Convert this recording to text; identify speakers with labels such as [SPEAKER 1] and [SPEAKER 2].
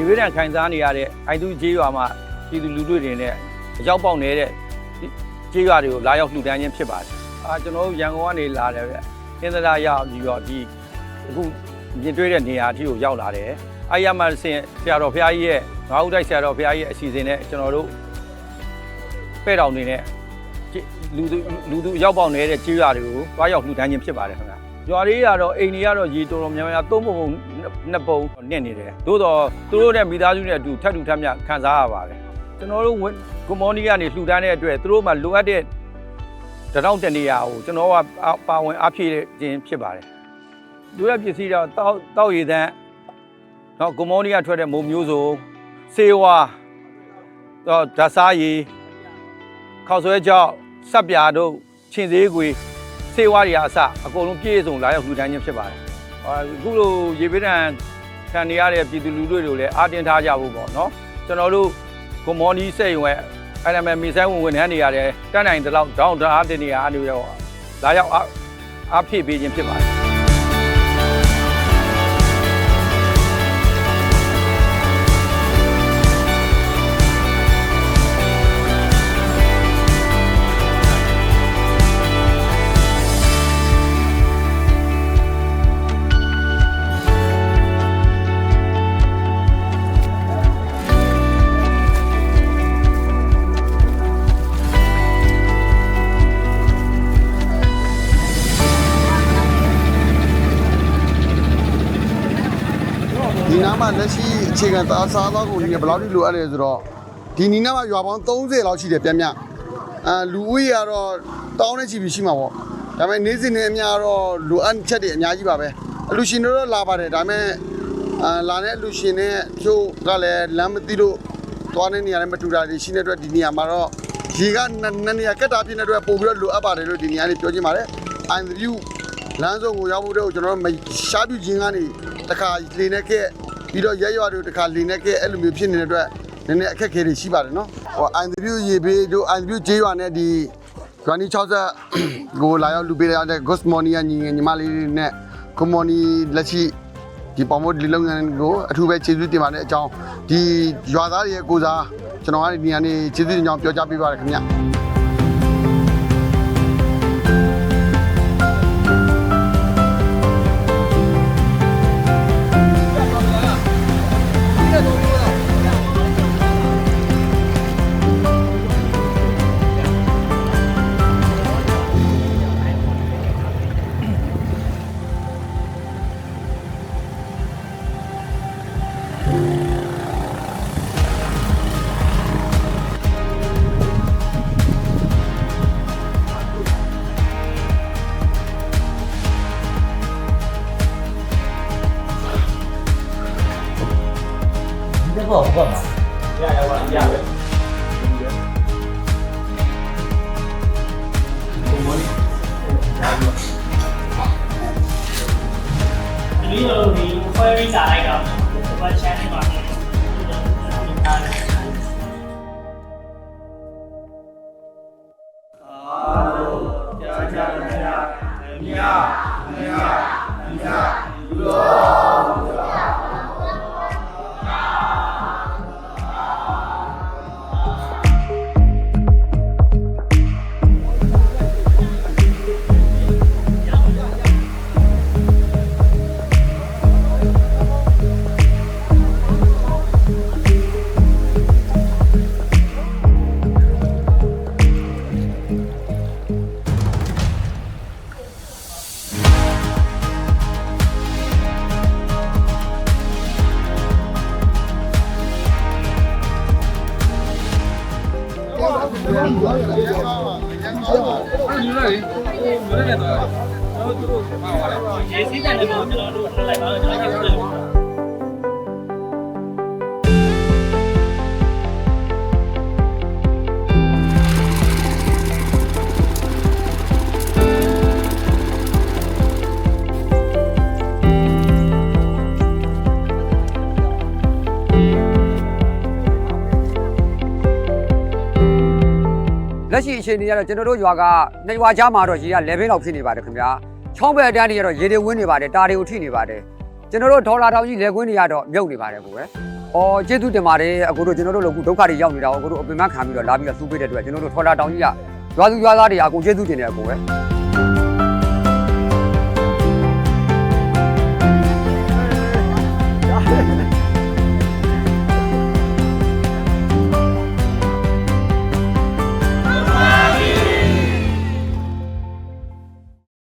[SPEAKER 1] ဝေးတန်ခိုင်စားနေရတဲ့အိုင်သူကျေးရွာမှာပြည်သူလူထုတွေနဲ့အရောက်ပေါက်နေတဲ့ကျေးရွာတွေကိုလာရောက်လှူဒန်းခြင်းဖြစ်ပါတယ်ကျွန်တော်တို့ရန်ကုန်ကနေလာတယ်ဗျအင်းသဒရောက်ပြီးတော့ဒီအခုမြင်တွေ့တဲ့နေရာအထိကိုရောက်လာတယ်အဲ့ရမှာဆရာတော်ဘုရားကြီးရဲ့ငါးဦးတိုက်ဆရာတော်ဘုရားကြီးရဲ့အစီအစဉ်နဲ့ကျွန်တော်တို့ပဲ့တော်နေနဲ့လူသူရောက်ပေါက်နေတဲ့ကျေးရွာတွေကိုတွားရောက်လှူဒန်းခြင်းဖြစ်ပါတယ်ခင်ဗျရွာလေးကတော့အိမ်တွေကတော့ရေတော်တော်များများသုံးပုံနှစ်ပုံနစ်နေတယ်သို့တော့သူတို့နဲ့မိသားစုနဲ့အတူထပ်တူထပ်မြခံစားရပါတယ်ကျွန်တော်တို့ကွန်မော်နီကနေလှူဒန်းတဲ့အတွက်သူတို့မှလိုအပ်တဲ့တရောင်းတနေရာကိုကျွန်တော်ကပါဝင်အားဖြည့်ခြင်းဖြစ်ပါတယ်လူရပစ္စည်းတော့တောက်ရည်တန်းတော့ကွန်မော်နီကထွက်တဲ့မိုးမျိုးစုံစေဝါတော့ဓာတ်စားရည်ခေါက်ဆွဲကြောက်စပ်ပြာတို့ချင်းသေးကွေစေဝါတွေအစအကုန်လုံးပြည့်စုံလာရောက်လှူဒန်းခြင်းဖြစ်ပါတယ်အခုလိုရေပေးတံခံနေရတဲ့ပြည်သူလူထုတွေကိုလည်းအားတင်ထားကြဖို့ပေါ့နော်ကျွန်တော်တို့ကွန်မော်နီစိတ်ရုံရဲ့အဲ့ဒါမဲ့မိဆိုင်ဝင်ထမ်းနေရတယ်တန်းနိုင်တလောက်ဒေါင်းတအားတင်နေရအနေရောလာရောက်အားဖြည့်ပေးခြင်းဖြစ်ပါတယ်
[SPEAKER 2] ဒီနားမှာလက်ရှိအခြေခံသားစားသောကုန်တွေဘယ်လောက်ထိလိုအပ်လဲဆိုတော့ဒီနီးနားမှာရွာပေါင်း30လောက်ရှိတယ်ပြန်လူဦးရေကတော့တောင်းနဲ့ချီပြီးရှိမှာပေါ့ဒါပေမဲ့နေ့စဉ်နဲ့အများတော့လိုအပ်ချက်တွေအများကြီးပါပဲအလူရှင်တို့လာပါတယ်ဒါပေမဲ့လာတဲ့အလူရှင်နဲ့ကျိုးကလည်းလမ်းမသိလို့သွားတဲ့နေရာနဲ့မတူတာတွေရှိနေတဲ့အတွက်ဒီနေရာမှာတော့ရေကနှစ်နေရာကတ်တာဖြစ်နေတဲ့အတွက်ပို့ပြီးတော့လိုအပ်ပါတယ်လို့ဒီနေရာလေးပြောချင်ပါတယ်အန်ဒရူလမ်းစုံကိုရောက်ဖို့တော့ကျွန်တော်တို့ရှားပြခြင်းကနေတခါလေနဲ့ခဲ့ပြီးတော့ရဲရွာတို့တခါလေနဲ့ခဲ့အဲ့လိုမျိုးဖြစ်နေတဲ့အတွက်နည်းနည်းအခက်အခဲတွေရှိပါတယ်နော်ဟိုအန်ဒရူရေဘေးတို့အန်ဒရူကျေးရွာနဲ့ဒီ2060ကိုလာရောက်လူပေးရတဲ့ Ghost Money ကညီမလေးတွေနဲ့ Commonly လက်ရှိဒီပေါမို့ဒီလုပ်ငန်းကိုအထူးပဲကျေးဇူးတင်ပါတယ်အကြောင်းဒီရွာသားတွေရဲ့ကိုစားကျွန်တော်ကနေဒီကနေကျေးဇူးတင်ကြောင်းပြောကြားပေးပါရခင်ဗျ
[SPEAKER 3] ဟုတ်ပါမှာရပါရပဲဒီလိုဒီခွဲပြီးစားလိုက်တော့ဘာချမ်းနေပါလဲရေစီးတဲ့နေကိုကျွန်တော်တို့လိုက်ပါတော့ကျွန်တော်ကျေးဇူးတင်ပါတယ်
[SPEAKER 4] လက်ရှိအခြေအနေကတော့ကျွန်တော်တို့ရွာကနှစ်ရွာကြားမှာတော့ရေက11လောက်ဖြစ်နေပါတယ်ခင်ဗျာချောင်းဘက်အတန်းတွေကတော့ရေတွေဝင်းနေပါတယ်တာတွေကိုထိနေပါတယ်ကျွန်တော်တို့ဒေါ်လာတောင်ကြီးလက်ကွင်းတွေကတော့မြုပ်နေပါတယ်ကိုပဲဩ အော်ကျေးဇူးတင်ပါတယ်အခုတို့ကျွန်တော်တို့လည်းအခုဒုက္ခတွေရောက်နေတာကိုအခုတို့အပင်မခံပြီးတော့လာပြီးတော့စူးပေးတဲ့အတွက်ကျွန်တော်တို့ထော်လာတောင်ကြီးကရွာသူရွာသားတွေအကုန်ကျေးဇူးတင်တယ်အကိုပဲ